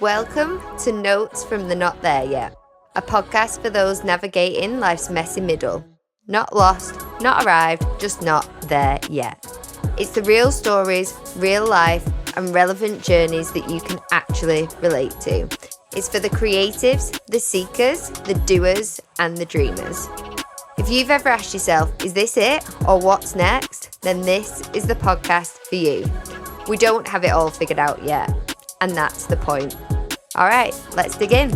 Welcome to Notes from the Not There Yet, a podcast for those navigating life's messy middle. Not lost, not arrived, just not there yet. It's the real stories, real life, and relevant journeys that you can actually relate to. It's for the creatives, the seekers, the doers, and the dreamers. If you've ever asked yourself, is this it or what's next? Then this is the podcast for you. We don't have it all figured out yet, and that's the point. All right, let's dig in.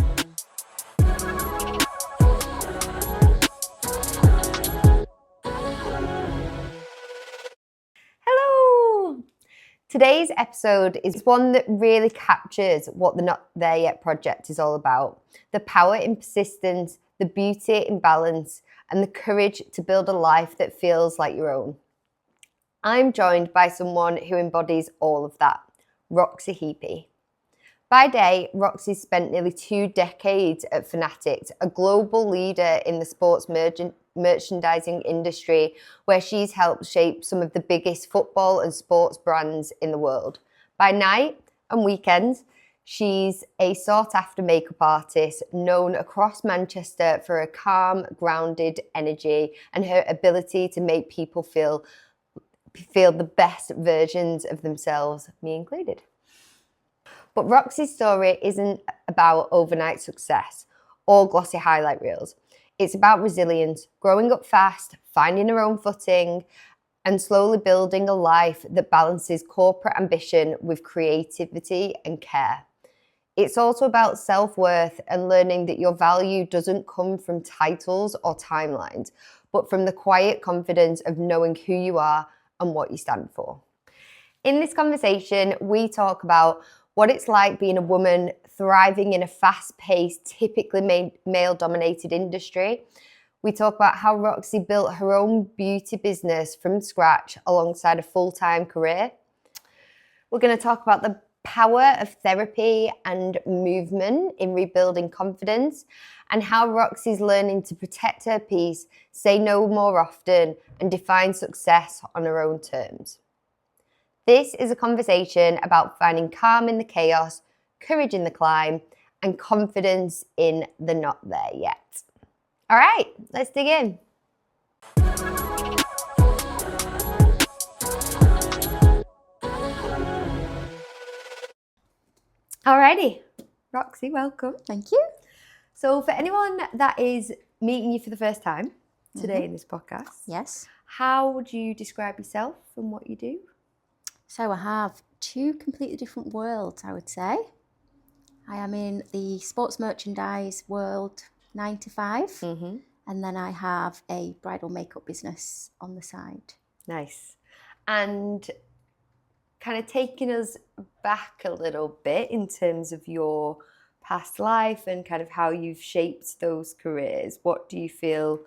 Hello! Today's episode is one that really captures what the Not There Yet project is all about. The power in persistence, the beauty in balance, and the courage to build a life that feels like your own. I'm joined by someone who embodies all of that, Roxy Heapy. By day, Roxy spent nearly 2 decades at Fanatics, a global leader in the sports merchandising industry, where she's helped shape some of the biggest football and sports brands in the world. By night and weekends, she's a sought-after makeup artist known across Manchester for her calm, grounded energy and her ability to make people feel the best versions of themselves, me included. But Roxy's story isn't about overnight success or glossy highlight reels. It's about resilience, growing up fast, finding her own footing, and slowly building a life that balances corporate ambition with creativity and care. It's also about self-worth and learning that your value doesn't come from titles or timelines, but from the quiet confidence of knowing who you are and what you stand for. In this conversation, we talk about what it's like being a woman thriving in a fast-paced, typically male-dominated industry. We talk about how Roxy built her own beauty business from scratch alongside a full-time career. We're going to talk about the power of therapy and movement in rebuilding confidence, and how Roxy's learning to protect her peace, say no more often, and define success on her own terms. This is a conversation about finding calm in the chaos, courage in the climb, and confidence in the not there yet. All right, let's dig in. Alrighty, Roxy, welcome. Thank you. So for anyone that is meeting you for the first time today in this podcast, Yes. how would you describe yourself and what you do? So I have 2 completely different worlds, I would say. I am in the sports merchandise world 9 to 5, and then I have a bridal makeup business on the side. Nice. And kind of taking us back a little bit in terms of your past life and kind of how you've shaped those careers. What do you feel,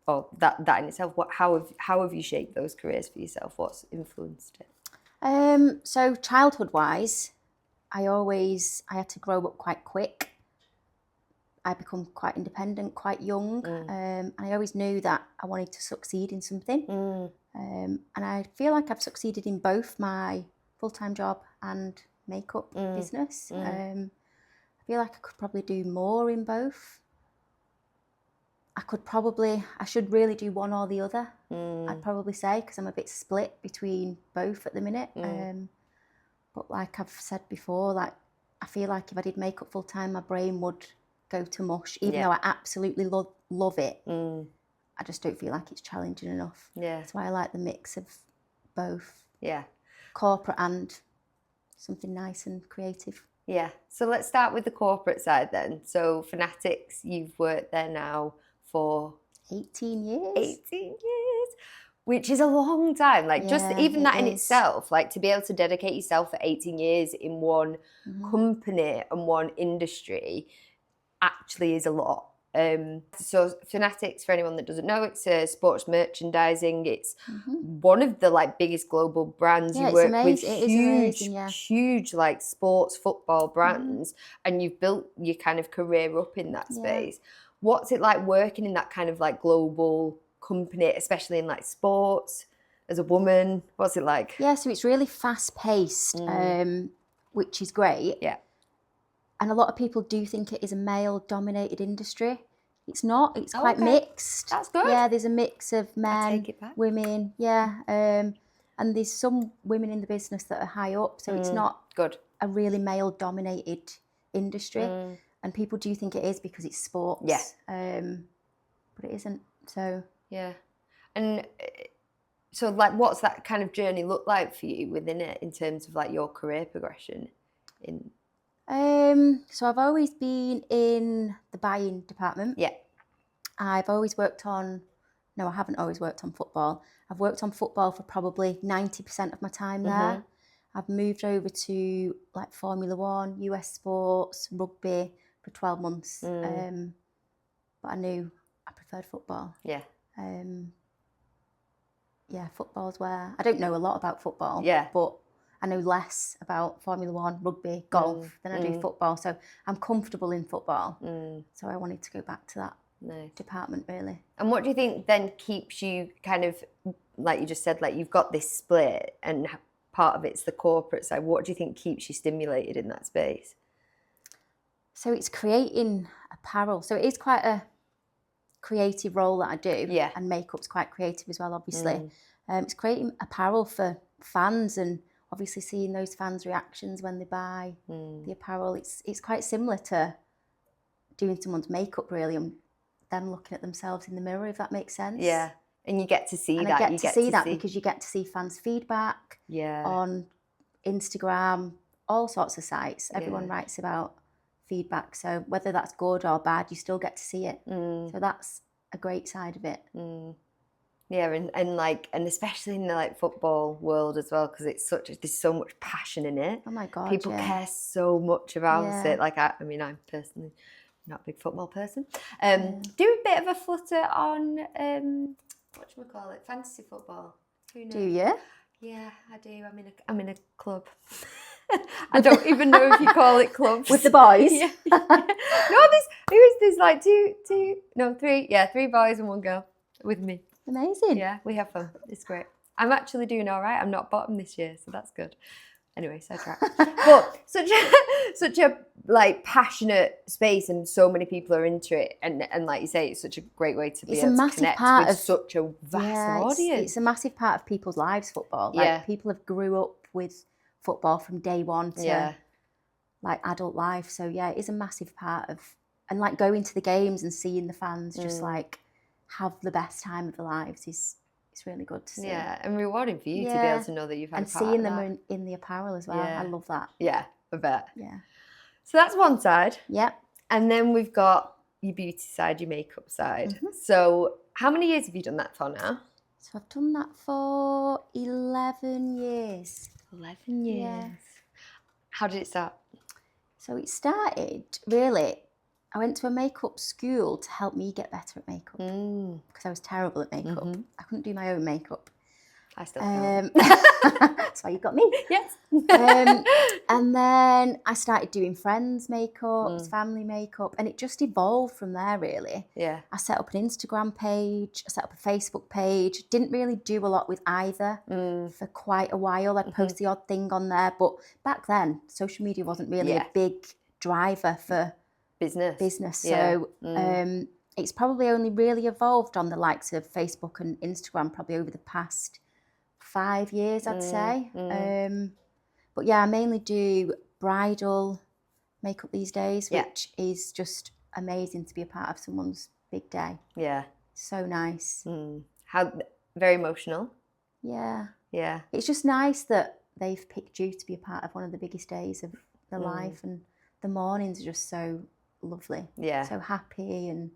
or that in itself, how have you shaped those careers for yourself? What's influenced it? So childhood-wise, I had to grow up quite quick. I become quite independent, quite young, and I always knew that I wanted to succeed in something. And I feel like I've succeeded in both my full-time job and makeup business. I feel like I could probably do more in both. I should really do one or the other, I'd probably say, because I'm a bit split between both at the minute. But like I've said before, like I feel like if I did makeup full time, my brain would go to mush, even though I absolutely love it. I just don't feel like it's challenging enough. That's why I like the mix of both. Corporate and something nice and creative. So let's start with the corporate side then. So Fanatics, you've worked there now for 18 years. 18 years, which is a long time. Like just even that in itself, like to be able to dedicate yourself for 18 years in one company and one industry actually is a lot. So Fanatics, for anyone that doesn't know, it's sports merchandising. It's one of the like biggest global brands. You work with huge like sports football brands, and you've built your kind of career up in that space. What's it like working in that kind of like global company, especially in like sports, as a woman? What's it like? So it's really fast paced, which is great. And a lot of people do think it is a male-dominated industry. It's not. It's quite okay. mixed. That's good. Yeah, there's a mix of I men, take it back. women. Yeah, and there's some women in the business that are high up, so it's not Good. a really male-dominated industry. And people do think it is because it's sports. Yeah. But it isn't. So yeah. And so, like, what's that kind of journey look like for you within it in terms of like your career progression? So I've always been in the buying department. Yeah. I've always worked on. No, I haven't always worked on football. I've worked on football for probably 90% of my time there. I've moved over to like Formula One, US sports, rugby for 12 months. But I knew I preferred football. Yeah. Yeah, football's where I don't know a lot about football. Yeah. But I know less about Formula One, rugby, golf than I do football. So I'm comfortable in football. So I wanted to go back to that department really. And what do you think then keeps you kind of, like you just said, like you've got this split and part of it's the corporate side. What do you think keeps you stimulated in that space? So it's creating apparel. So it is quite a creative role that I do. Yeah. And makeup's quite creative as well, obviously. It's creating apparel for fans and obviously seeing those fans' reactions when they buy the apparel. It's quite similar to doing someone's makeup really and them looking at themselves in the mirror, if that makes sense. Yeah. And you get to see and that. I get to see that because you get to see fans' feedback on Instagram, all sorts of sites. Everyone writes about feedback. So whether that's good or bad, you still get to see it. So that's a great side of it. Yeah, and especially in the like football world as well, because there's so much passion in it. Oh my God, people care so much about it. Like I mean, I'm personally not a big football person. Do a bit of a flutter on whatchamacallit, fantasy football. Who knows? Do you? Yeah, I do. I'm in a club. I don't even know if you call it clubs. With the boys? Yeah. No, there's like three boys and one girl with me. Amazing. Yeah, we have fun. It's great. I'm actually doing all right. I'm not bottom this year, so that's good. Anyway, sidetrack. But such a like passionate space, and so many people are into it, and like you say, it's such a great way to be able to connect with such a vast audience. It's a massive part of people's lives. Football. Like people have grew up with football from day one to like adult life. So yeah, it is a massive part of, and like going to the games and seeing the fans just like have the best time of their lives is. It's really good to see. Yeah, and rewarding for you to be able to know that you've had and a part seeing of them in the apparel as well. Yeah. I love that. Yeah, I bet. Yeah. So that's one side. Yep. And then we've got your beauty side, your makeup side. So how many years have you done that for now? So I've done that for 11 years. 11 years. Yeah. How did it start? So it started, really, I went to a makeup school to help me get better at makeup because I was terrible at makeup. I couldn't do my own makeup. I still can't. That's why you got me. Yes. And then I started doing friends' makeup, family makeup, and it just evolved from there, really. Yeah. I set up an Instagram page, I set up a Facebook page. Didn't really do a lot with either for quite a while. I'd post the odd thing on there, but back then, social media wasn't really a big driver for business. So it's probably only really evolved on the likes of Facebook and Instagram probably over the past 5 years, I'd say. But yeah, I mainly do bridal makeup these days, which is just amazing to be a part of someone's big day. Yeah. So nice. How very emotional. Yeah. Yeah. It's just nice that they've picked you to be a part of one of the biggest days of their life, and the mornings are just so lovely. Yeah. So happy and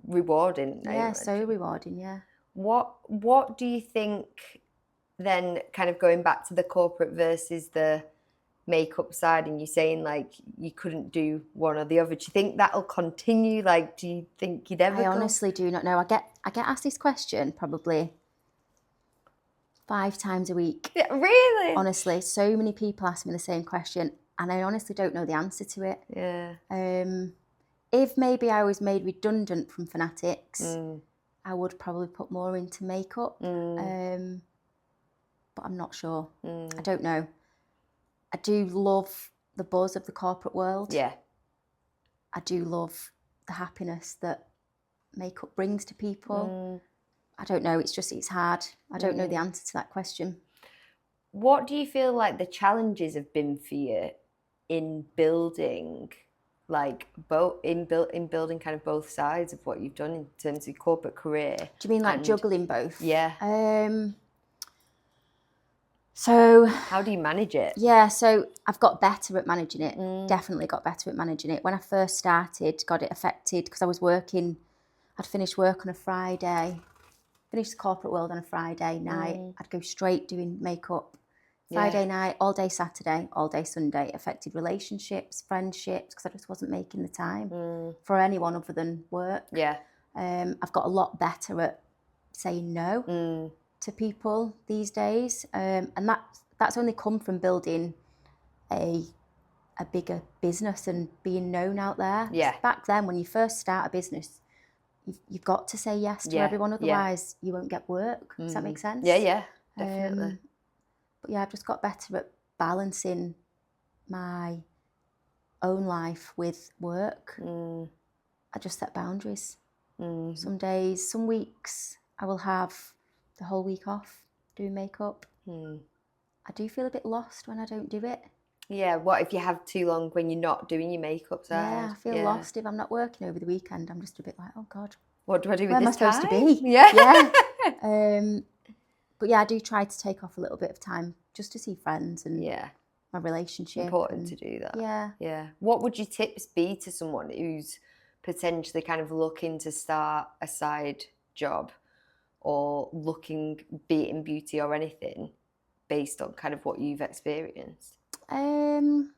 rewarding. Yeah, so rewarding, yeah. What do you think then, kind of going back to the corporate versus the makeup side, and you saying like you couldn't do one or the other, do you think that'll continue? Like, do you think you'd ever I honestly do not know. I get asked this question probably 5 times a week. Yeah, really? Honestly, so many people ask me the same question, and I honestly don't know the answer to it. Yeah. If maybe I was made redundant from Fanatics, I would probably put more into makeup. But I'm not sure. I don't know. I do love the buzz of the corporate world. Yeah. I do love the happiness that makeup brings to people. I don't know, it's hard. I don't know the answer to that question. What do you feel like the challenges have been for you in building, like building kind of both sides of what you've done in terms of your corporate career? Do you mean like juggling both? Yeah. So how do you manage it? Yeah, so I've got better at managing it. Definitely got better at managing it. When I first started, got it affected because I was working. I'd finish work on a Friday, finish the corporate world on a Friday night. I'd go straight doing makeup. Friday night, all day Saturday, all day Sunday. Affected relationships, friendships, because I just wasn't making the time for anyone other than work. Yeah. I've got a lot better at saying no to people these days, and that's only come from building a bigger business and being known out there. Yeah. Back then, when you first start a business, you've got to say yes to everyone, otherwise you won't get work. Does that make sense? Yeah, definitely. But yeah, I've just got better at balancing my own life with work. I just set boundaries. Some days, some weeks, I will have the whole week off doing makeup. I do feel a bit lost when I don't do it. Yeah, what if you have too long when you're not doing your makeup side? Yeah, I feel lost if I'm not working over the weekend. I'm just a bit like, oh God. What do I do with Where this time? am I supposed to be? Yeah. But yeah, I do try to take off a little bit of time just to see friends and my relationship. Important to do that. Yeah. Yeah. What would your tips be to someone who's potentially kind of looking to start a side job or looking, be it in beauty or anything, based on kind of what you've experienced? And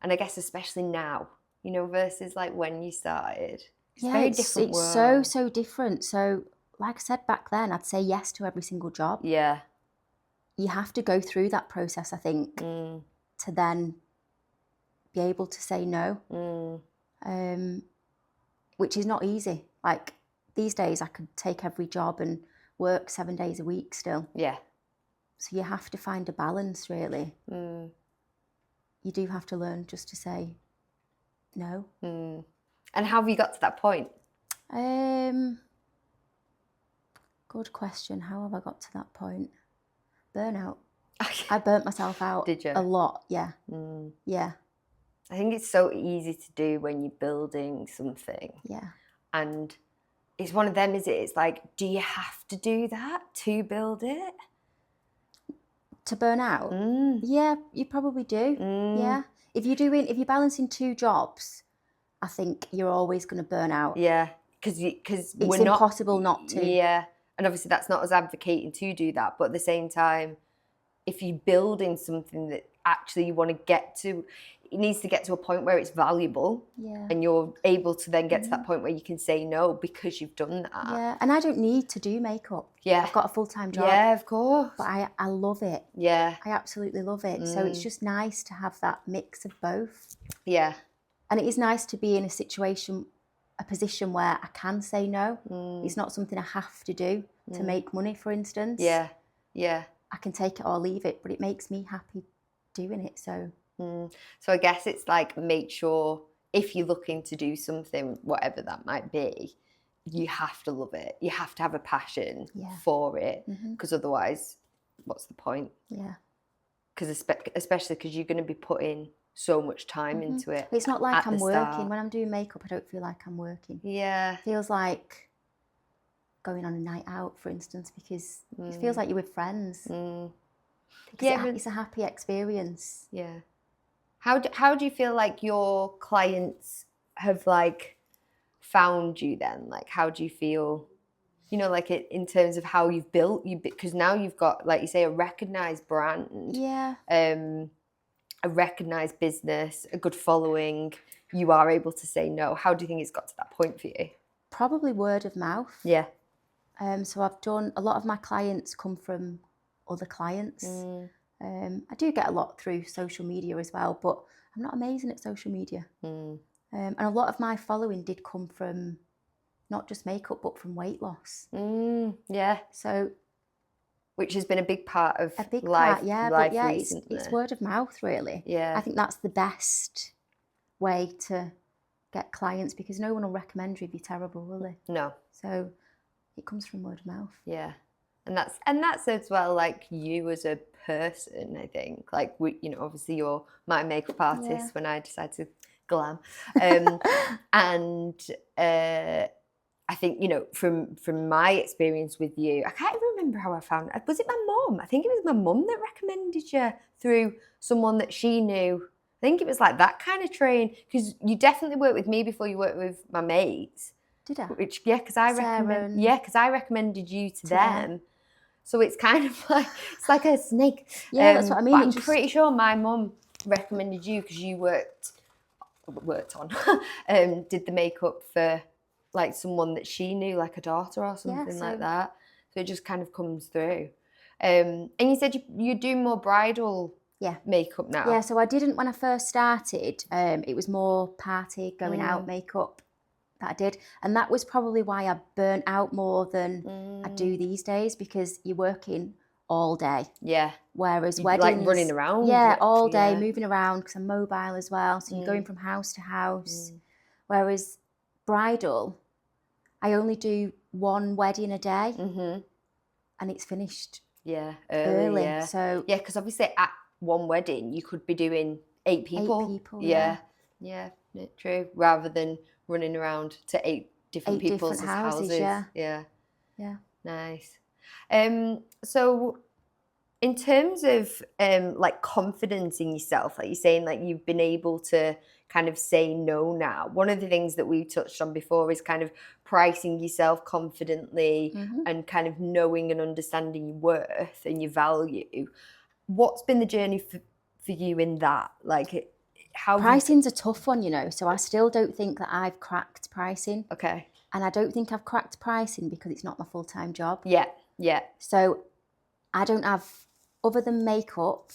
I guess especially now, you know, versus like when you started. It's very different world. It's so different. So like I said back then, I'd say yes to every single job. Yeah. You have to go through that process, I think, to then be able to say no, which is not easy. Like these days, I could take every job and work 7 days a week still. Yeah. So you have to find a balance, really. You do have to learn just to say no. And how have you got to that point? Good question. How have I got to that point? Burnout. I burnt myself out. Did you? A lot, yeah. Yeah. I think it's so easy to do when you're building something. Yeah. And it's one of them, is it? It's like, do you have to do that to build it? To burn out? Yeah, you probably do. Yeah. If you're balancing 2 jobs, I think you're always going to burn out. Yeah, because it's impossible not to. Yeah, and obviously that's not us advocating to do that, but at the same time, if you're building something that actually you want to get to, it needs to get to a point where it's valuable. Yeah. And you're able to then get to that point where you can say no because you've done that. Yeah, and I don't need to do makeup. Yeah. I've got a full-time job. Yeah, of course. But I love it. Yeah. I absolutely love it. So it's just nice to have that mix of both. Yeah. And it is nice to be in a position where I can say no. It's not something I have to do to make money, for instance. Yeah. Yeah. I can take it or leave it, but it makes me happy doing it. So I guess it's like, make sure if you're looking to do something, whatever that might be, you have to love it. You have to have a passion for it, because otherwise, what's the point? Yeah. Because especially because you're going to be putting so much time into it. It's not like I'm working. Start. When I'm doing makeup, I don't feel like I'm working. Yeah. It feels like going on a night out, for instance, because it feels like you're with friends. Because it's a happy experience. Yeah. How do you feel like your clients have like found you then? Like, how do you feel, you know, like in terms of how you've built because now you've got, like you say, a recognised brand. Yeah. A recognised business, a good following. You are able to say no. How do you think it's got to that point for you? Probably word of mouth. Yeah. So I've done, a lot of my clients come from other clients. I do get a lot through social media as well, but I'm not amazing at social media. And a lot of my following did come from not just makeup, but from weight loss. Yeah. So which has been a big part of A big life, part, yeah. life But yeah, recently. it's word of mouth, really. Yeah. I think that's the best way to get clients, because no one will recommend you if you're terrible, will they? No. So it comes from word of mouth. Yeah. And that's as well, like you as a person, I think. Like obviously you're my makeup artist when I decide to glam. And I think, from my experience with you, I can't even remember how I found it. Was it my mum? I think it was my mum that recommended you through someone that she knew. I think it was like that kind of train, because you definitely worked with me before you worked with my mates. Did I? Which, because I recommended you to them. So it's kind of like, it's like a snake. Yeah, that's what I mean. But I'm pretty sure my mum recommended you because you worked on, did the makeup for like someone that she knew, like a daughter or something like that. So it just kind of comes through. And you said you do more bridal makeup now. Yeah, so I didn't when I first started. It was more party, going out makeup that I did. And that was probably why I burnt out more than I do these days, because you're working all day. Yeah. Whereas You're weddings... like running around. Yeah, all day, moving around, because I'm mobile as well. So you're going from house to house. Whereas bridal, I only do one wedding a day. And it's finished early. Yeah. So yeah, because obviously at one wedding you could be doing 8 people. 8 people, yeah, true. Rather than running around to 8 different people's houses. Yeah. Nice. So in terms of like confidence in yourself, like you're saying, like you've been able to kind of say no now. One of the things that we touched on before is kind of pricing yourself confidently and kind of knowing and understanding your worth and your value. What's been the journey for you in that? Like, how pricing's a tough one, so I still don't think that I've cracked pricing. Okay. And I don't think I've cracked pricing because it's not my full-time job. Yeah. So I don't have, other than makeup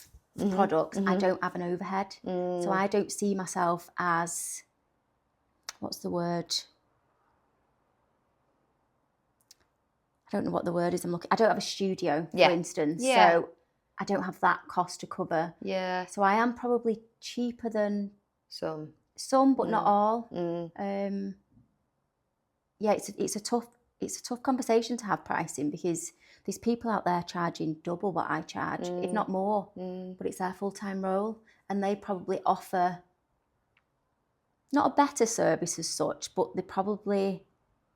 products, I don't have an overhead. So I don't see myself as, what's the word? I don't know what the word is I'm looking. I don't have a studio, for instance. So I don't have that cost to cover. Yeah. So I am probably cheaper than some, but not all. Yeah, it's a tough conversation to have pricing, because there's people out there charging double what I charge, if not more. But it's their full-time role, and they probably offer not a better service as such, but they probably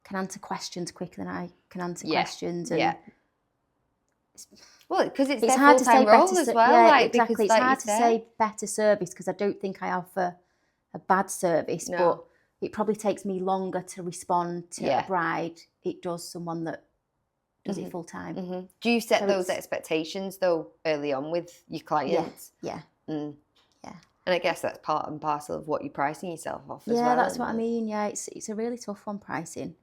can answer questions quicker than I can answer questions. And well, because it's their full-time role as well. Yeah, like, exactly. Because, it's hard to say better service, because I don't think I offer a bad service, but it probably takes me longer to respond to a bride. It does someone that does it full-time. Do you set those expectations, though, early on with your clients? Yeah. And I guess that's part and parcel of what you're pricing yourself off as well. Yeah, that's what I mean. Yeah, it's a really tough one, pricing.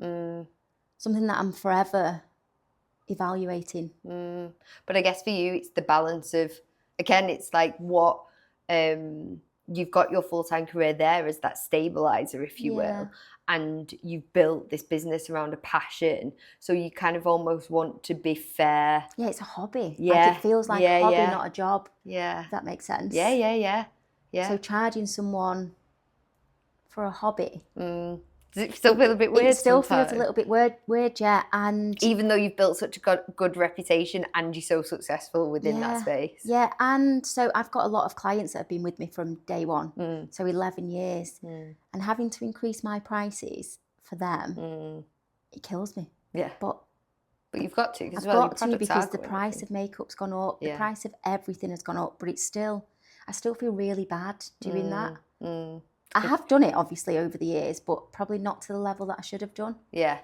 Something that I'm forever evaluating. But I guess for you, it's the balance of, again, it's like what you've got your full-time career there as that stabilizer, if you will, and you've built this business around a passion, so you kind of almost want to be fair. Yeah, it's a hobby. Like, it feels like a hobby, not a job. Yeah. If that makes sense. Yeah. So charging someone for a hobby. Does it still feel a bit weird? It still feels a little bit weird, yeah. And even though you've built such a good reputation and you're so successful within that space. Yeah, and so I've got a lot of clients that have been with me from day one, so 11 years. And having to increase my prices for them, it kills me. Yeah. But you've got to, I've got to, because the price of makeup's gone up, the price of everything has gone up, but I still feel really bad doing that. I have done it, obviously, over the years, but probably not to the level that I should have done. Yeah.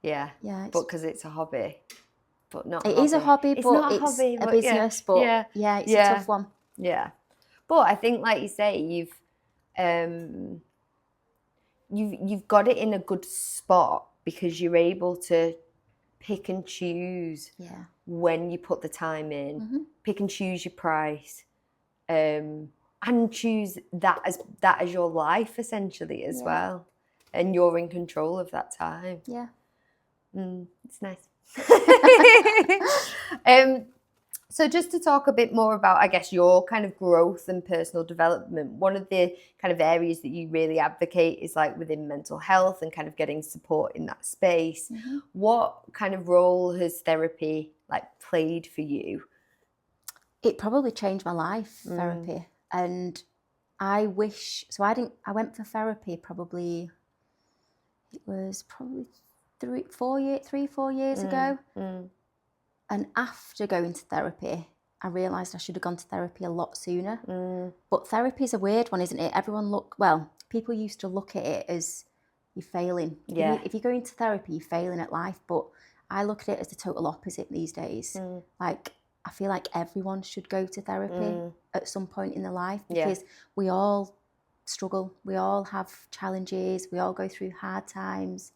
But because it's a hobby, but not. It is a hobby, but it's a business. But it's a tough one. Yeah, but I think, like you say, you've got it in a good spot, because you're able to pick and choose when you put the time in, pick and choose your price. And choose that as your life, essentially, as well. And you're in control of that time. Yeah. It's nice. So just to talk a bit more about, I guess, your kind of growth and personal development, one of the kind of areas that you really advocate is like within mental health and kind of getting support in that space. Mm-hmm. What kind of role has therapy like played for you? It probably changed my life, therapy. And I wish, so I went for therapy probably, it was probably 4 years ago. And after going to therapy, I realised I should have gone to therapy a lot sooner. But therapy is a weird one, isn't it? People used to look at it as you're failing. Yeah. If you're going to therapy, you're failing at life. But I look at it as the total opposite these days. Like, I feel like everyone should go to therapy at some point in their life, because we all struggle. We all have challenges. We all go through hard times.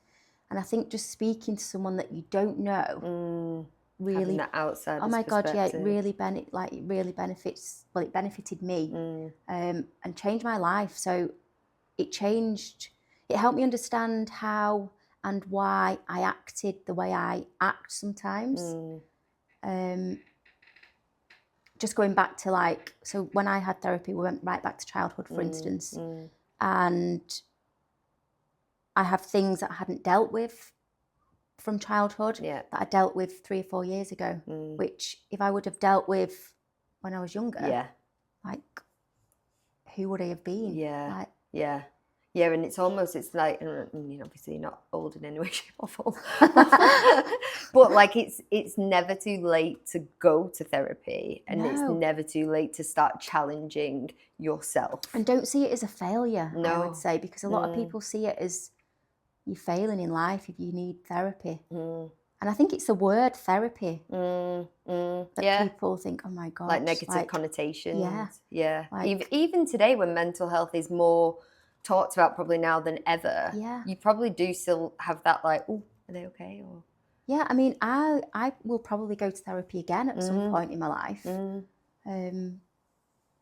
And I think just speaking to someone that you don't know, really, that outside. Oh my God, yeah, it really benefits. Well, it benefited me and changed my life. So it helped me understand how and why I acted the way I act sometimes. Just going back to so when I had therapy, we went right back to childhood, for instance, and I have things that I hadn't dealt with from childhood that I dealt with 3 or 4 years ago, which if I would have dealt with when I was younger, like, who would I have been? Yeah, and it's like, I mean, obviously you're not old in any way, shape or form, but like it's never too late to go to therapy, and it's never too late to start challenging yourself. And don't see it as a failure, I would say, because a lot of people see it as you're failing in life if you need therapy. And I think it's the word therapy that people think, oh my God. Like negative connotations. Yeah. Even today, when mental health is more talked about probably now than ever, you probably do still have that like, oh, are they okay? Or yeah, I mean, I will probably go to therapy again at some point in my life.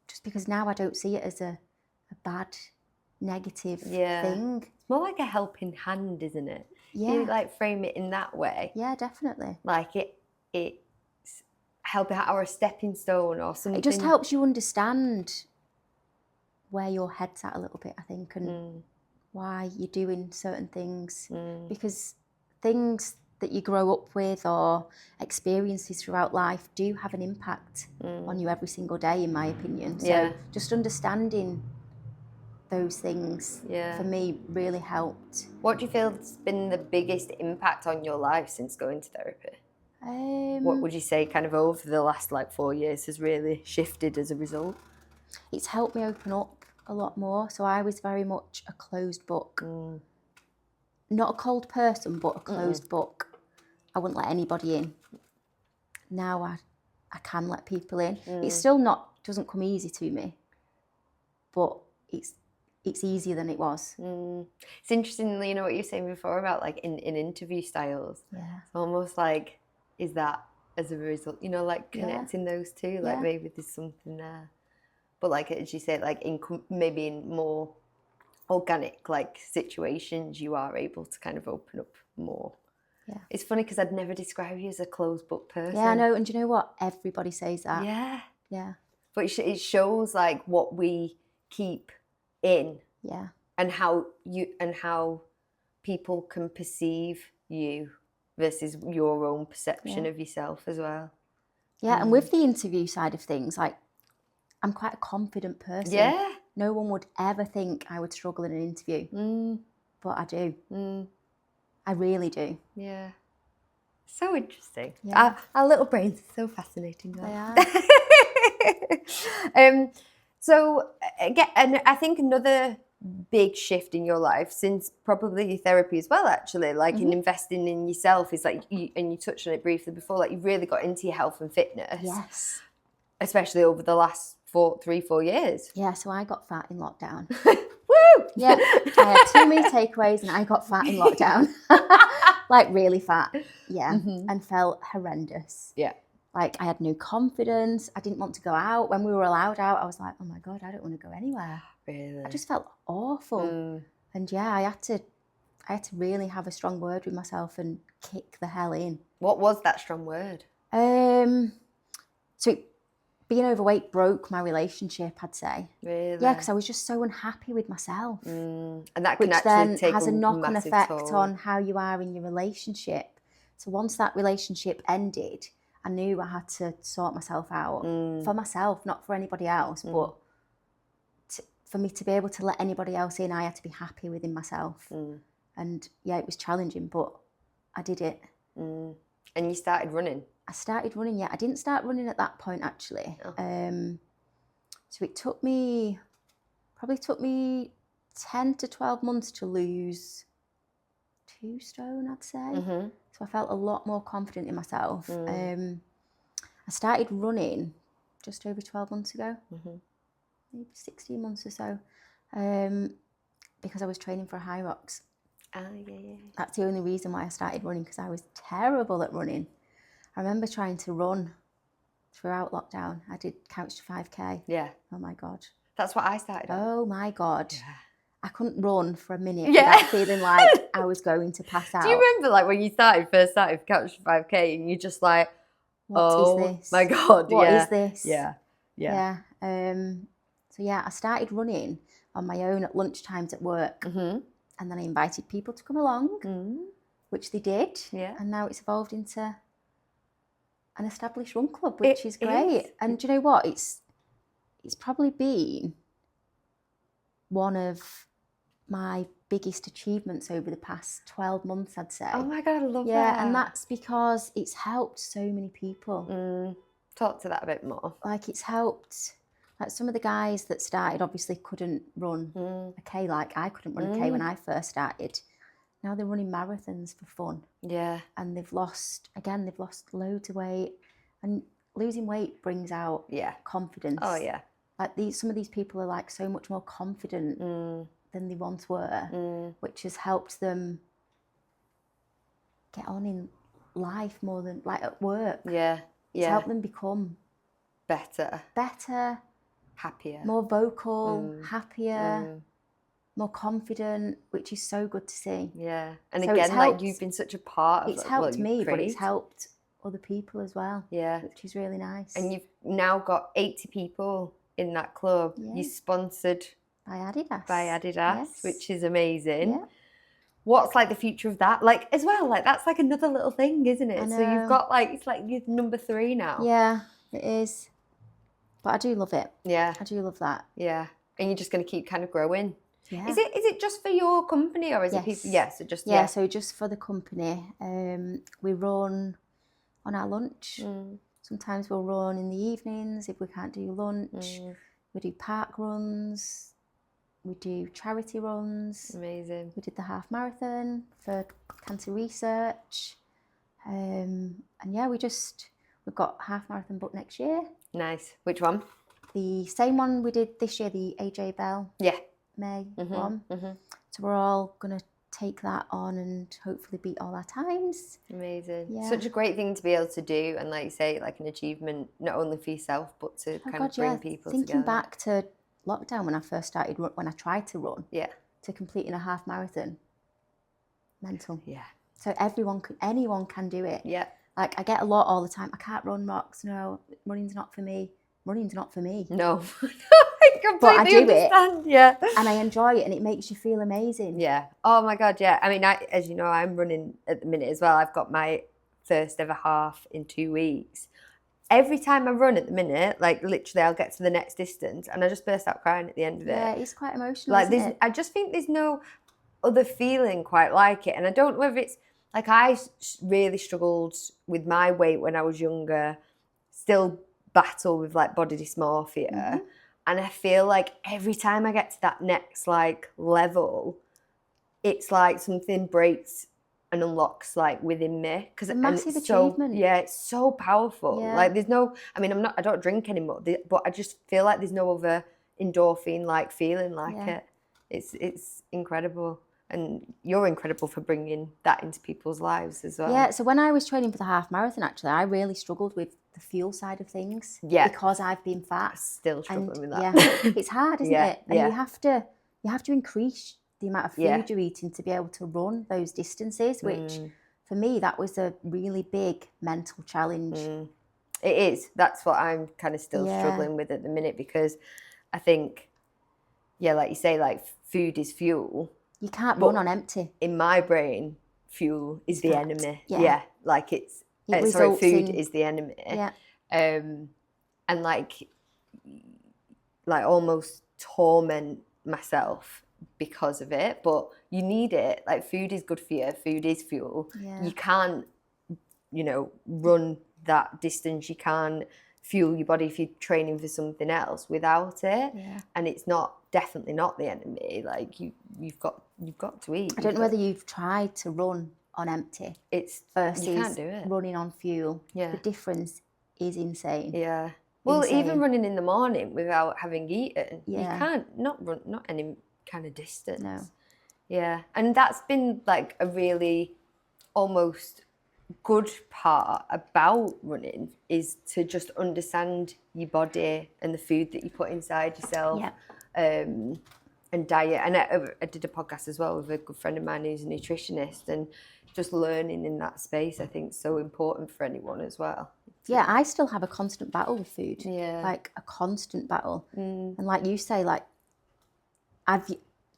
Just because now I don't see it as a bad, negative thing. It's more like a helping hand, isn't it? Yeah. You like frame it in that way. Yeah, definitely. Like it's helping out, or a stepping stone or something. It just helps you understand where your head's at a little bit, I think, and why you're doing certain things. Because things that you grow up with or experiences throughout life do have an impact on you every single day, in my opinion. So just understanding those things for me really helped. What do you feel has been the biggest impact on your life since going to therapy? What would you say kind of over the last 4 years has really shifted as a result? It's helped me open up a lot more. So I was very much a closed book. Not a cold person, but a closed book. I wouldn't let anybody in. Now I can let people in. It's still doesn't come easy to me, but it's easier than it was. It's interesting, you know, what you were saying before about like in interview styles. Yeah. It's almost like, is that as a result, you know, like connecting those two, like maybe there's something there. But like, as you said, like maybe in more organic like situations, you are able to kind of open up more. Yeah. It's funny because I'd never describe you as a closed book person. Yeah, I know. And do you know what? Everybody says that. Yeah. Yeah. But it shows like what we keep in. Yeah. And how people can perceive you versus your own perception of yourself as well. Yeah, and with the interview side of things, like, I'm quite a confident person. Yeah. No one would ever think I would struggle in an interview. But I do. I really do. Yeah. So interesting. Yeah. Our little brains are so fascinating. They are. So again, and I think another big shift in your life since probably therapy as well, actually, like in investing in yourself, is like and you touched on it briefly before, like you've really got into your health and fitness. Yes. Especially over the last 3-4 years. Yeah, so I got fat in lockdown. Woo! Yeah, I had too many takeaways and I got fat in lockdown. Like really fat. Yeah, and felt horrendous. Yeah. Like I had no confidence. I didn't want to go out. When we were allowed out, I was like, oh my God, I don't want to go anywhere. Really? I just felt awful. And yeah, I I had to really have a strong word with myself and kick the hell in. What was that strong word? So being overweight broke my relationship, I'd say. Really? Yeah, because I was just so unhappy with myself. And that can Which actually then take has a knock-on massive effect toll. on how you are in your relationship. So once that relationship ended, I knew I had to sort myself out for myself, not for anybody else, but for me to be able to let anybody else in, I had to be happy within myself. And yeah, it was challenging, but I did it. And you started running? I started running, yeah. I didn't start running at that point, actually. Oh. So it probably took me 10 to 12 months to lose 2 stone, I'd say. So I felt a lot more confident in myself. I started running just over 12 months ago, maybe 16 months or so, because I was training for a high rocks. Yeah. That's the only reason why I started running, because I was terrible at running. I remember trying to run throughout lockdown. I did couch to 5K. Yeah. Oh my God. That's what I started on. Oh my God. Yeah. I couldn't run for a minute without feeling like I was going to pass out. Do you remember like when you first started couch to 5K and you just like, what is this? My God. What is this? Yeah. So yeah, I started running on my own at lunchtimes at work. And then I invited people to come along, which they did. Yeah. And now it's evolved into an established run club, which is great. And do you know what? It's probably been one of my biggest achievements over the past 12 months, I'd say. Oh my God, I love that. Yeah, and that's because it's helped so many people. Talk to that a bit more. Like it's helped, like some of the guys that started obviously couldn't run a K, like I couldn't run a K when I first started. Now they're running marathons for fun. Yeah. And they've lost loads of weight. And losing weight brings out confidence. Oh yeah. Like some of these people are like so much more confident than they once were, which has helped them get on in life more than like at work. Yeah. It's helped them become better, happier, more vocal, happier, more confident, which is so good to see. Yeah. And so again, like you've been such a part of it. It's helped me, but it's helped other people as well. Yeah. Which is really nice. And you've now got 80 people in that club. You're sponsored by Adidas. Yes. Which is amazing. Yeah. What's like the future of that? Like as well, like that's like another little thing, isn't it? So you've got like, it's like you're number 3 now. Yeah, it is. But I do love it. Yeah. I do love that. Yeah. And you're just going to keep kind of growing. Yeah. Is it just for your company or is it people? Yes. So just for the company. We run on our lunch. Sometimes we'll run in the evenings if we can't do lunch. We do park runs. We do charity runs. Amazing. We did the half marathon for cancer research. And yeah, we've got half marathon booked next year. Nice. Which one? The same one we did this year, the AJ Bell. Yeah. May one. So we're all going to take that on and hopefully beat all our times. Amazing. Yeah. Such a great thing to be able to do, and like you say, like an achievement not only for yourself but to kind of bring people together. Thinking back to lockdown when I first started, when I tried to run, to completing a half marathon, mental. Yeah. So anyone can do it. Yeah. Like I get a lot all the time. I can't run, Rox. No, running's not for me. Running's not for me. No. I completely understand. Yeah. And I enjoy it, and it makes you feel amazing. Yeah. Oh my God. Yeah. I mean, as you know, I'm running at the minute as well. I've got my first ever half in 2 weeks. Every time I run at the minute, like literally I'll get to the next distance and I just burst out crying at the end of it. Yeah, it's quite emotional, like isn't it? I just think there's no other feeling quite like it. And I don't know whether it's, like I really struggled with my weight when I was younger, still battle with like body dysmorphia. And I feel like every time I get to that next like level, it's like something breaks and unlocks like within me, because a massive achievement. It's so powerful. Like there's no, I mean, I don't drink anymore, but I just feel like there's no other endorphin like feeling like it. It's incredible, and you're incredible for bringing that into people's lives as well. Yeah. So when I was training for the half marathon, actually, I really struggled with the fuel side of things. Yeah. Because I've been fat. Still struggling with that. Yeah. It's hard, isn't it? And you have to increase the the amount of food Yeah. you're eating to be able to run those distances, which for me, that was a really big mental challenge. It is. That's what I'm kind of still struggling with at the minute, because I think, like you say, like food is fuel. You can't run on empty. In my brain, fuel is the enemy. Yeah. Like it's results food in- is the enemy. Yeah. And like almost torment myself because of it, but you need it. Like food is good for you. Food is fuel. Yeah. You can't, run that distance. You can't fuel your body if you're training for something else without it. Yeah. And it's definitely not the enemy. Like you've got to eat. I don't know whether you've tried to run on empty. It's versus you can't do it. running on fuel. Yeah. The difference is insane. Yeah. Well, even running in the morning without having eaten, you can't not any kind of distance. No. Yeah. And that's been like a really almost good part about running, is to just understand your body and the food that you put inside yourself. Yeah. And diet. And I did a podcast as well with a good friend of mine who's a nutritionist, and just learning in that space, I think, is so important for anyone as well. Yeah, I still have a constant battle with food. Yeah. Like a constant battle. And like you say, like I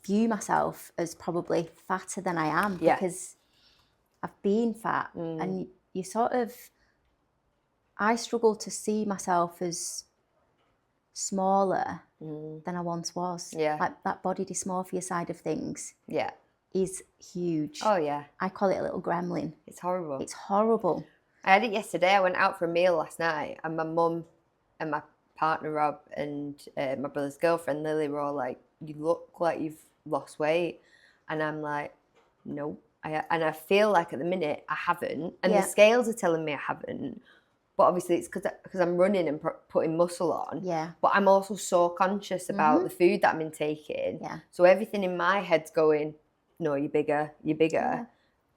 view myself as probably fatter than I am because I've been fat. And you sort of, I struggle to see myself as smaller than I once was. Yeah. Like that body dysmorphia side of things is huge. Oh, yeah. I call it a little gremlin. It's horrible. It's horrible. I had it yesterday. I went out for a meal last night, and my mum and my partner Rob and my brother's girlfriend Lily were all like, "You look like you've lost weight," and I'm like, "Nope." And I feel like at the minute I haven't, and the scales are telling me I haven't. But obviously it's because I'm running and putting muscle on. Yeah. But I'm also so conscious about the food that I'm intaking. Yeah. So everything in my head's going, "No, you're bigger, you're bigger." Yeah.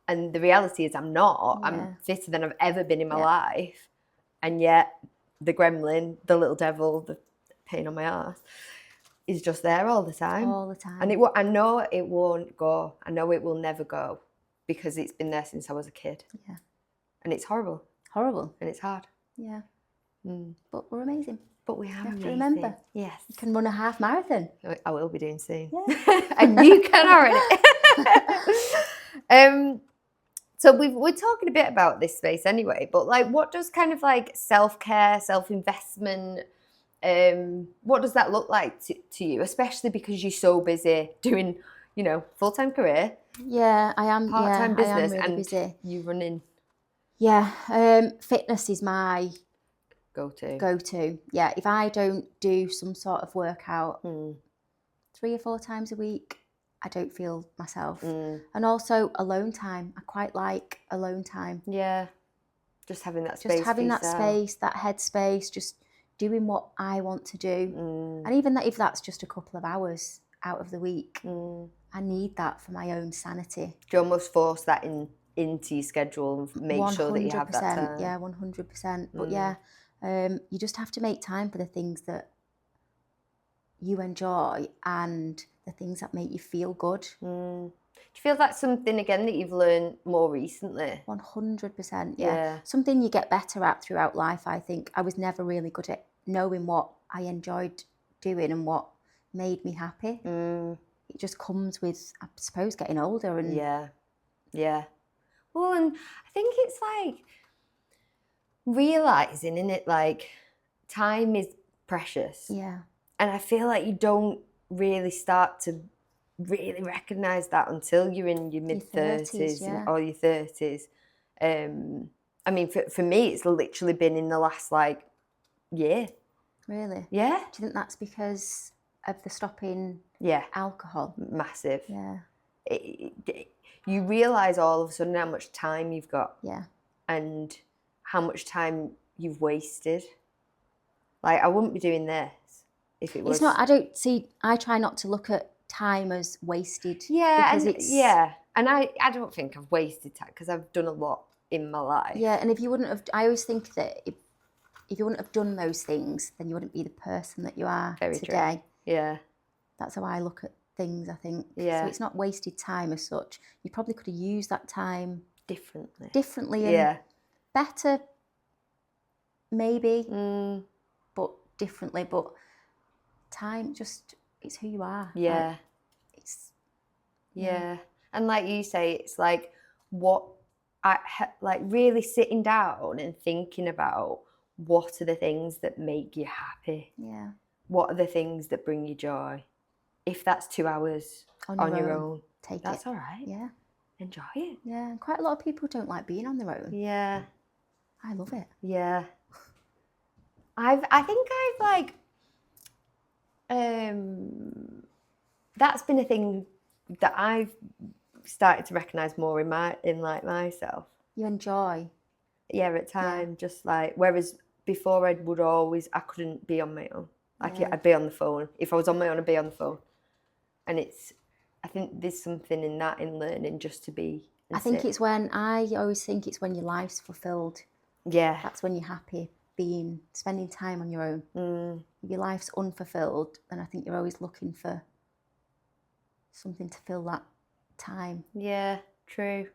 And the reality is I'm not. Yeah. I'm fitter than I've ever been in my life. And yet the gremlin, the little devil, the pain on my ass, is just there all the time. All the time. And I know it won't go. I know it will never go, because it's been there since I was a kid. Yeah. And it's horrible. Horrible. And it's hard. Yeah. But we're amazing. But we are You have amazing. to remember. Yes. You can run a half marathon. I will be doing soon. Yeah. And you can already. So we're talking a bit about this space anyway, but like, what does kind of like self-care, self-investment, what does that look like to you, especially because you're so busy doing, full-time career? Yeah, I am. Part-time business, I am really and busy. you running. Yeah, fitness is my go-to. Yeah, if I don't do some sort of workout 3 or 4 times a week, I don't feel myself. And also alone time. I quite like alone time. Yeah, just having that space. Just having that yourself. space, that head space, just doing what I want to do. And even if that's just a couple of hours out of the week, I need that for my own sanity. Do you almost force that into your schedule and make sure that you have that time? Yeah, 100%. But you just have to make time for the things that you enjoy and the things that make you feel good. Do you feel that's something, again, that you've learned more recently? 100%, yeah. Something you get better at throughout life, I think. I was never really good at knowing what I enjoyed doing and what made me happy. It just comes with, I suppose, getting older. And Yeah. Well, and I think it's like realising, innit, like time is precious. Yeah. And I feel like you don't really start to really recognise that until you're in your mid-30s or your 30s. I mean, for me, it's literally been in the last, year. Really? Yeah. Do you think that's because of the stopping alcohol? Massive. Yeah. You realise all of a sudden how much time you've got. Yeah. And how much time you've wasted. Like, I wouldn't be doing this if it was... It's not, I try not to look at time as wasted. Yeah, and I don't think I've wasted time, because I've done a lot in my life. Yeah, and if you wouldn't have, I always think that if you wouldn't have done those things, then you wouldn't be the person that you are today. True. Yeah. That's how I look at things, I think. Yeah. So it's not wasted time as such. You probably could have used that time differently and better, maybe, but differently. But time just, it's who you are. Yeah. Like, it's And like you say, it's like like really sitting down and thinking about what are the things that make you happy. Yeah. What are the things that bring you joy? If that's 2 hours on your own, that's all right. Yeah. Enjoy it. Yeah. And quite a lot of people don't like being on their own. Yeah. I love it. Yeah. I think I've that's been a thing that I've started to recognise more in myself. You enjoy. Yeah, at times, just like, whereas before I couldn't be on my own. I'd be on the phone. If I was on my own, I'd be on the phone. And I think there's something in that, in learning just to be. I always think it's when your life's fulfilled. Yeah. That's when you're happy, spending time on your own. If your life's unfulfilled, then I think you're always looking for something to fill that time. Yeah, true.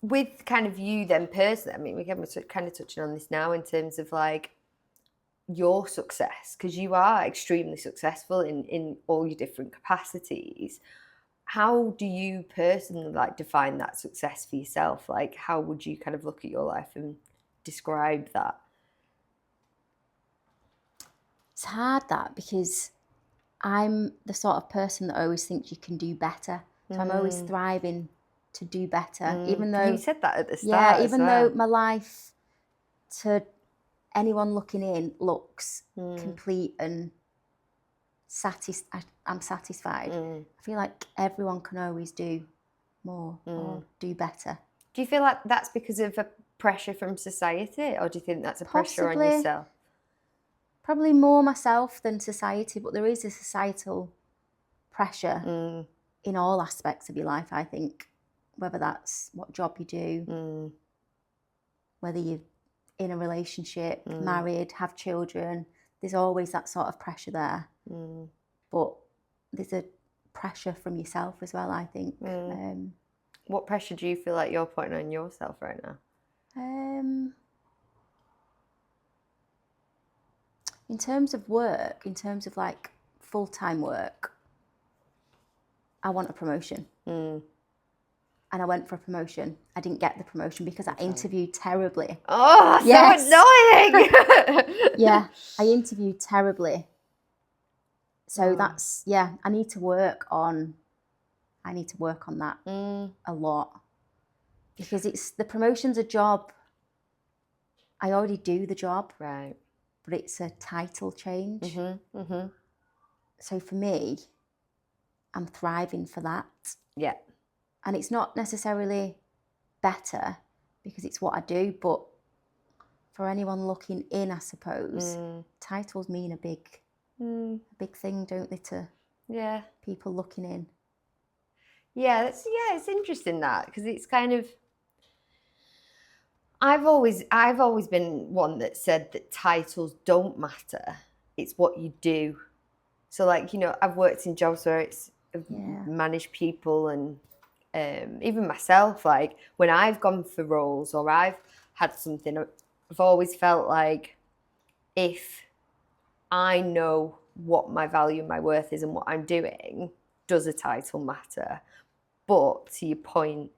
With kind of you then personally, I mean, we're kind of touching on this now in terms of like your success, because you are extremely successful in all your different capacities. How do you personally like define that success for yourself? Like, how would you kind of look at your life and describe that? It's hard, that, because I'm the sort of person that always thinks you can do better. So I'm always thriving to do better, even though... You said that at the start. Yeah, even though my life, to anyone looking in, looks complete and I'm satisfied. I feel like everyone can always do more or do better. Do you feel like that's because of a pressure from society, or do you think that's a pressure on yourself? Probably more myself than society, but there is a societal pressure in all aspects of your life, I think. Whether that's what job you do, whether you're in a relationship, married, have children, there's always that sort of pressure there. But there's a pressure from yourself as well, I think. What pressure do you feel like you're putting on yourself right now? In terms of work, in terms of like full-time work, I want a promotion. And I went for a promotion. I didn't get the promotion because I interviewed terribly. Oh, yes. So annoying! Yeah, I interviewed terribly. So that's, I need to work on that a lot. Because the promotion's a job. I already do the job. Right. But it's a title change. So for me, I'm thriving for that. Yeah. And it's not necessarily better because it's what I do, but for anyone looking in, I suppose, titles mean a big thing, don't they, to people looking in? Yeah, it's interesting that, because it's kind of, I've always been one that said that titles don't matter. It's what you do. So like, you know, I've worked in jobs where it's managed people, and even myself, like when I've gone for roles or I've had something, I've always felt like if I know what my value and my worth is and what I'm doing, does a title matter? But to your point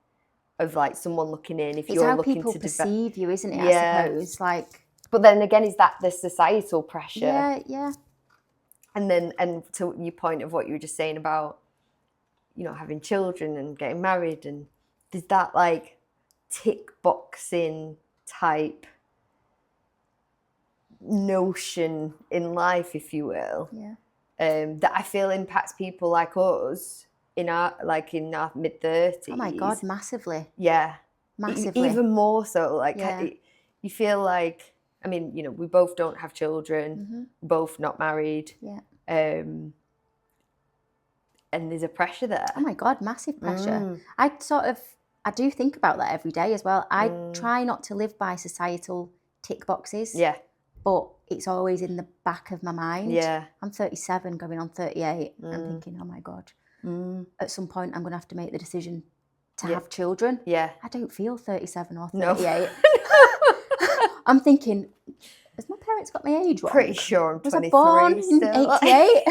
of like someone looking in, if you're looking to... It's how people perceive you, isn't it, I suppose? Like, but then again, is that the societal pressure? Yeah. And to your point of what you were just saying about, you know, having children and getting married, and there's that like tick boxing type notion in life, if you will, that I feel impacts people like us in our mid-30s. Oh my God, massively. Yeah. Massively. Even more so. Like, you feel like, I mean, you know, we both don't have children, both not married. Yeah. And there's a pressure there. Oh my God, massive pressure. I do think about that every day as well. I try not to live by societal tick boxes. Yeah. but it's always in the back of my mind. Yeah. I'm 37 going on 38. I'm thinking, oh my God, at some point I'm going to have to make the decision to have children. Yeah. I don't feel 37 or No. 38. I'm thinking, has my parents got my age wrong? Pretty sure I'm 23 Was I born in still. 88?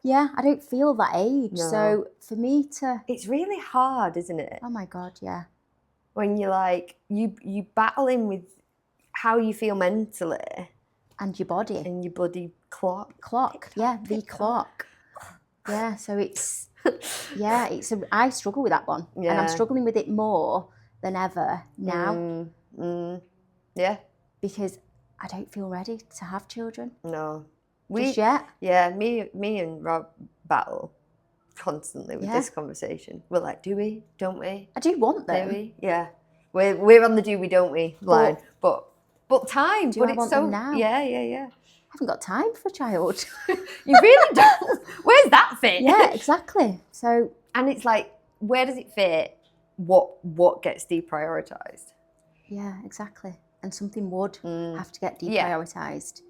Yeah, I don't feel that age. No. So for me to... It's really hard, isn't it? Oh my God, yeah. When you're like, you battling with how you feel mentally. And your body. And your bloody clock. Clock, yeah, the clock. Yeah, so it's... Yeah, I struggle with that one. Yeah. And I'm struggling with it more than ever now. Yeah. Because I don't feel ready to have children. No. Just yet. Yeah, me and Rob battle constantly with this conversation. We're like, do we? Don't we? I do want them. Do we? Yeah. We're on the do we, don't we line. But time. Do but I it's want so them now? Yeah. I haven't got time for a child. You really don't. Where's that fit? Yeah, exactly. So, and it's like, where does it fit? What gets deprioritized? Yeah, exactly. And something would have to get deprioritized.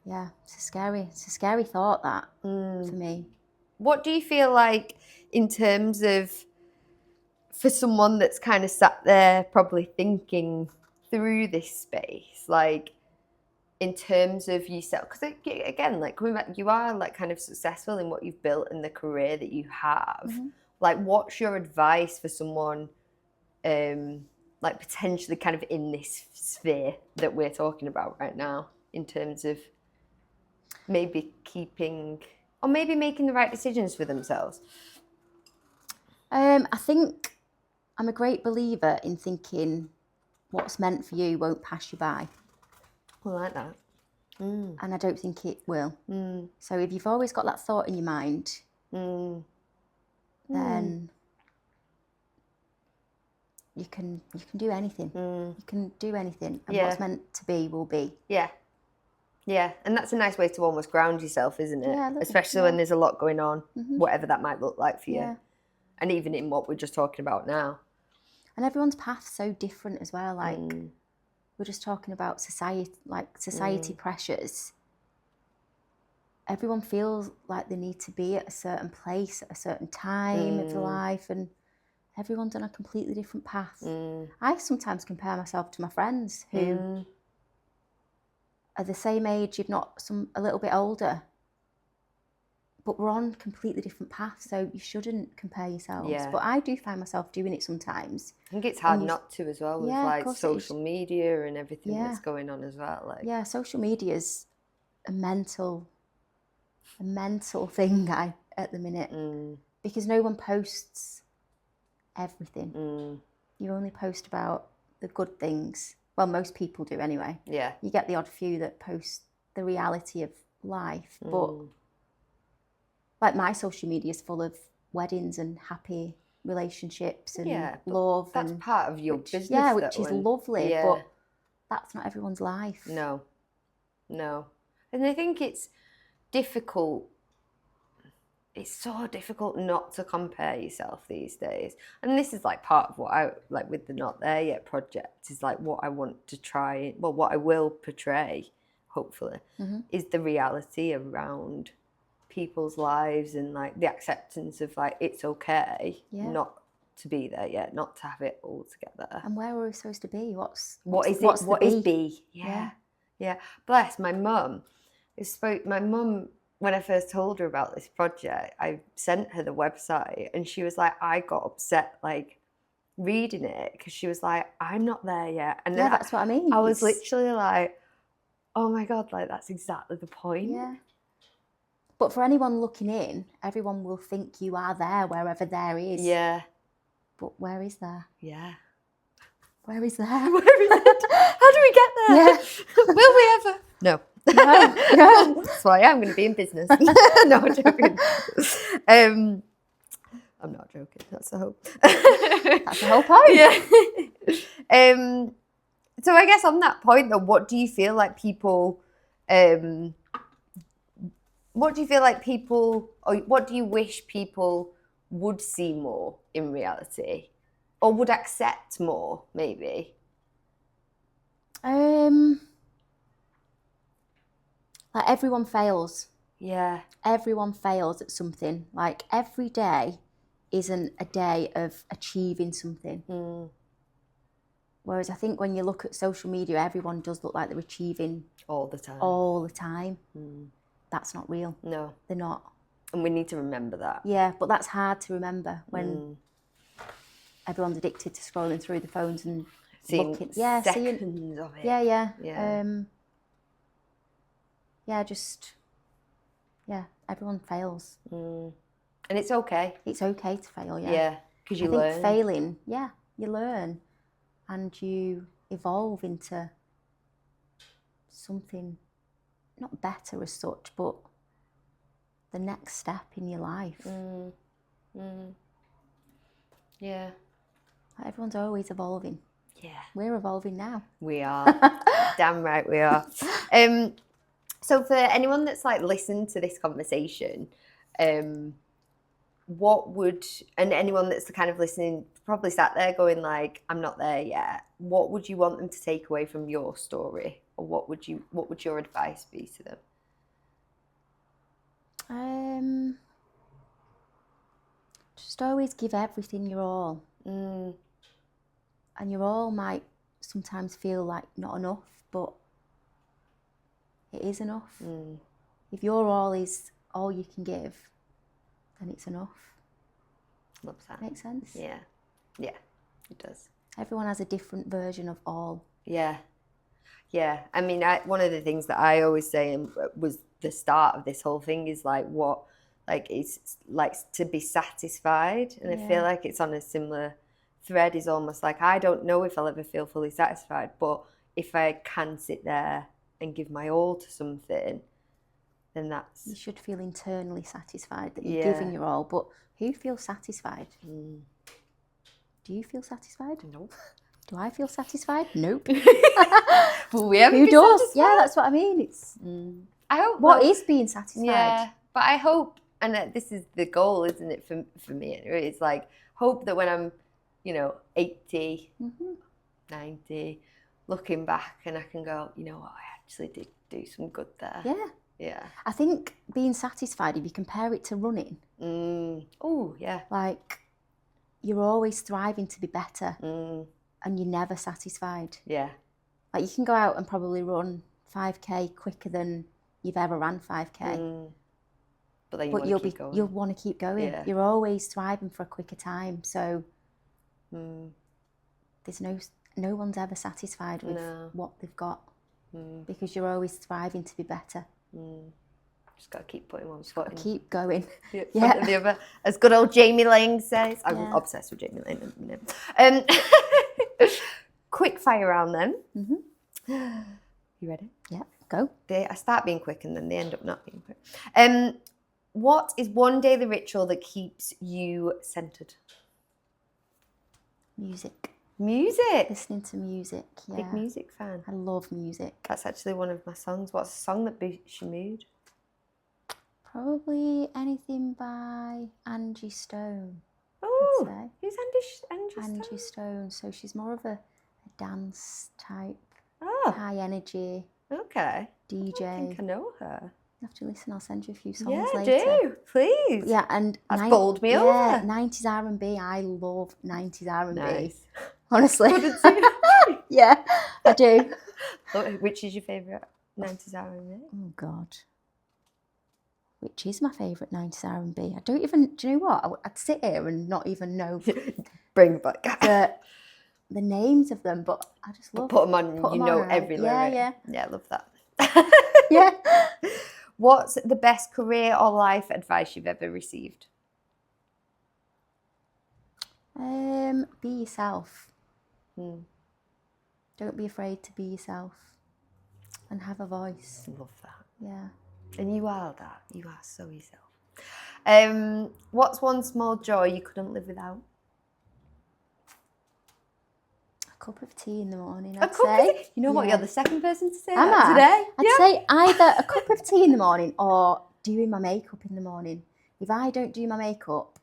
Yeah, it's a scary thought that for me. What do you feel like in terms of, for someone that's kind of sat there probably thinking through this space, like in terms of yourself, because again, like coming back, you are like kind of successful in what you've built and the career that you have. Like, what's your advice for someone like potentially kind of in this sphere that we're talking about right now, in terms of maybe keeping or maybe making the right decisions for themselves? I think I'm a great believer in thinking what's meant for you won't pass you by. I like that. And I don't think it will. So if you've always got that thought in your mind, then you can do anything. You can do anything. And what's meant to be will be. Yeah. Yeah. And that's a nice way to almost ground yourself, isn't it? Yeah, especially when there's a lot going on, whatever that might look like for you. Yeah. And even in what we're just talking about now. And everyone's path's so different as well. Like, we're just talking about society pressures. Everyone feels like they need to be at a certain place at a certain time of their life, and everyone's on a completely different path. I sometimes compare myself to my friends who are the same age, if not a little bit older, but we're on completely different paths, so you shouldn't compare yourselves. Yeah. But I do find myself doing it sometimes. I think it's hard not to as well, with like social media and everything that's going on as well. Like, yeah, social media is a mental thing at the minute, because no one posts everything. You only post about the good things. Well, most people do anyway. Yeah. You get the odd few that post the reality of life, but like my social media is full of weddings and happy relationships and love. That's part of your business. Yeah, which is lovely, Yeah. but that's not everyone's life. No. And I think it's difficult. It's so difficult not to compare yourself these days. And this is like part of what I like with the Not There Yet project, is like what I want to try, well, what I will portray, hopefully, is the reality around people's lives and like the acceptance of like it's okay not to be there yet, not to have it all together. And where are we supposed to be? What is be? Yeah. Bless my mum. When I first told her about this project, I sent her the website, and she was like, I got upset like reading it, because she was like, I'm not there yet. And then that's what I mean. I was literally like, oh my God, like that's exactly the point. Yeah. But for anyone looking in, everyone will think you are there wherever there is. Yeah. But where is there? Yeah. Where is there? Where is it? How do we get there? Yeah. Will we ever? No. No. That's why I'm going to be in business. No, I'm joking. I'm not joking. That's the hope. That's the whole point. Yeah. So I guess on that point, though, what do you feel like people... what do you feel like people, or what do you wish people would see more in reality, or would accept more, maybe? Like everyone fails. Yeah. Everyone fails at something. Like every day isn't a day of achieving something. Whereas I think when you look at social media, everyone does look like they're achieving All the time. all the time. That's not real. No. They're not. And we need to remember that. Yeah, but that's hard to remember when everyone's addicted to scrolling through the phones and Seeing looking. seconds of it. Yeah. Everyone fails. And it's okay. It's okay to fail, yeah. Yeah, because you learn. I think failing, you learn and you evolve into something not better as such, but the next step in your life. Yeah. Everyone's always evolving. Yeah. We're evolving now. We are. Damn right we are. So for anyone that's like listened to this conversation, what would, and anyone that's kind of listening probably sat there going like, I'm not there yet, what would you want them to take away from your story? Or what would your advice be to them? Just always give everything your all. And your all might sometimes feel like not enough, but it is enough. If your all is all you can give, then it's enough. Love that. Makes sense? Yeah. Yeah, it does. Everyone has a different version of all. Yeah. Yeah. I mean, one of the things that I always say was the start of this whole thing is like it's like to be satisfied. And I feel like it's on a similar thread, is almost like, I don't know if I'll ever feel fully satisfied, but if I can sit there and give my all to something, then that's... You should feel internally satisfied that you're giving your all, but who feels satisfied? Do you feel satisfied? Nope. Do I feel satisfied? Nope. Well, we haven't Who been does? satisfied. Yeah, that's what I mean. It's I hope what is being satisfied? Yeah, but I hope, and this is the goal, isn't it, for me anyway, it's like, hope that when I'm 80, 90, looking back and I can go, you know what, I actually did do some good there. Yeah. Yeah. I think being satisfied, if you compare it to running. Oh, yeah. Like, you're always striving to be better and you're never satisfied. Yeah. Like, you can go out and probably run 5K quicker than you've ever ran 5K. But then you'll want to keep going. Yeah. You're always striving for a quicker time. So there's no one's ever satisfied with what they've got because you're always striving to be better. Just got to keep putting one foot in. Keep going. Yeah. The other, as good old Jamie Lang says. I'm obsessed with Jamie Lang at the minute. Quick fire round then. You ready? Yeah, go. I start being quick and then they end up not being quick. What is one daily ritual that keeps you centered? Music. Music. Listening to music. Yeah. Big music fan. I love music. That's actually one of my songs. What's a song that boosts your mood? Probably anything by Angie Stone. Oh, who's Angie Stone. So she's more of a dance type. Oh. High energy. Okay. DJ. I think I know her. You have to listen. I'll send you a few songs later. Do please. Yeah, and that's bowled me over. 90s R&B. I love 90s R&B. Nice. Honestly. Yeah, I do. Which is your favourite 90s R&B? Oh God. Which is my favourite 90s R&B? I don't even. Do you know what? I'd sit here and not even know. Bring it back. The names of them, but I just love. Put them on. You know every lyric. Yeah. I love that. Yeah. What's the best career or life advice you've ever received? Be yourself. Don't be afraid to be yourself and have a voice. Love that. Yeah. And you are that. You are so yourself. What's one small joy you couldn't live without? A cup of tea in the morning, I'd say. You know what? You're the second person to say that today. I'd say either a cup of tea in the morning or doing my makeup in the morning. If I don't do my makeup,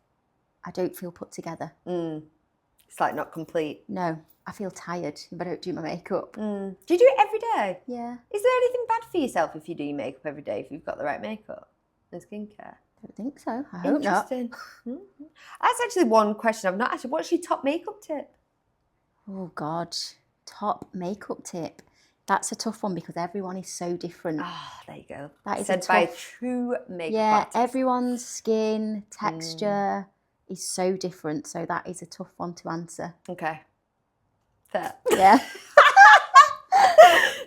I don't feel put together. It's like not complete. No, I feel tired if I don't do my makeup. Do you do it every Okay. Yeah. Is there anything bad for yourself if you do your makeup every day, if you've got the right makeup and skincare? Don't think so. I hope not. Interesting. That's actually one question I've not asked. What's your top makeup tip? Oh, God. Top makeup tip. That's a tough one because everyone is so different. Oh, there you go. That is Said by a true makeup artist. Everyone's skin texture is so different. So that is a tough one to answer. Okay. Fair. Yeah.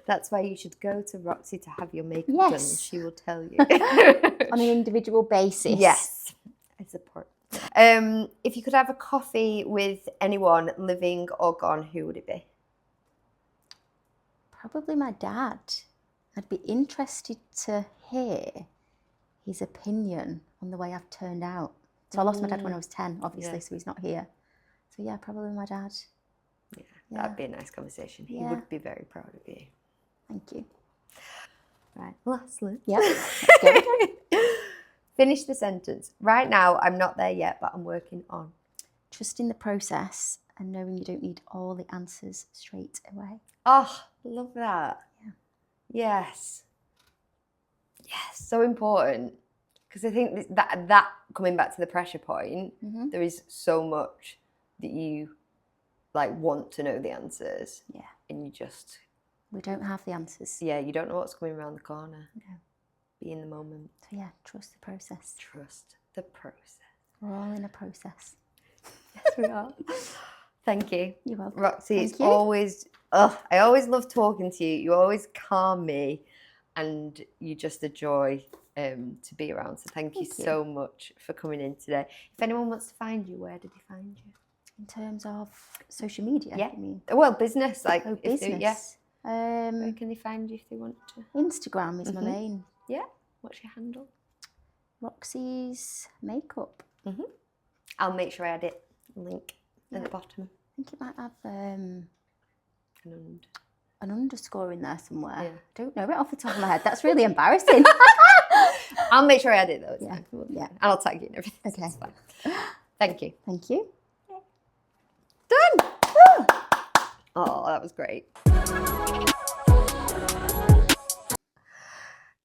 That's why you should go to Roxy to have your makeup done. She will tell you. On an individual basis. Yes. I support. If you could have a coffee with anyone, living or gone, who would it be? Probably my dad. I'd be interested to hear his opinion on the way I've turned out. So I lost my dad when I was 10, obviously, so he's not here. So yeah, probably my dad. Yeah, that'd be a nice conversation. He would be very proud of you. Thank you. Right, lastly. Yeah, let's go. Finish the sentence. Right now, I'm not there yet, but I'm working on. Trusting the process and knowing you don't need all the answers straight away. Oh, love that. Yeah. Yes. Yes, so important. Because I think that coming back to the pressure point, there is so much that you like want to know the answers. Yeah. And you just... We don't have the answers. Yeah, you don't know what's coming around the corner. No. Be in the moment. So yeah, trust the process. Trust the process. We're all in a process. Yes, we are. Thank you. You're welcome. Roxy, Thank it's you. always... I always love talking to you. You always calm me and you're just a joy to be around. So thank you so much for coming in today. If anyone wants to find you, where did they find you? In terms of social media, Yeah. you mean? Well, business. Like, business. Where can they find you if they want to? Instagram is my main. Yeah. What's your handle? Roxy's Makeup. I'll make sure I add it. Link at the bottom. I think it might have An underscore in there somewhere. Yeah. I don't know it off the top of my head. That's really embarrassing. I'll make sure I add it though. It's Yeah. fine. Yeah. And I'll tag you and everything. Okay. It's fine. Thank you. Thank you. Done. Oh, that was great.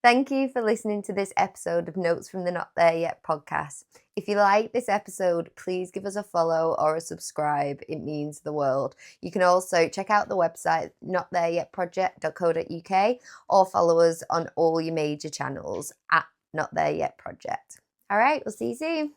Thank you for listening to this episode of Notes from the Not There Yet podcast. If you like this episode, please give us a follow or a subscribe. It means the world. You can also check out the website notthereyetproject.co.uk or follow us on all your major channels at Not There Yet Project. All right, we'll see you soon.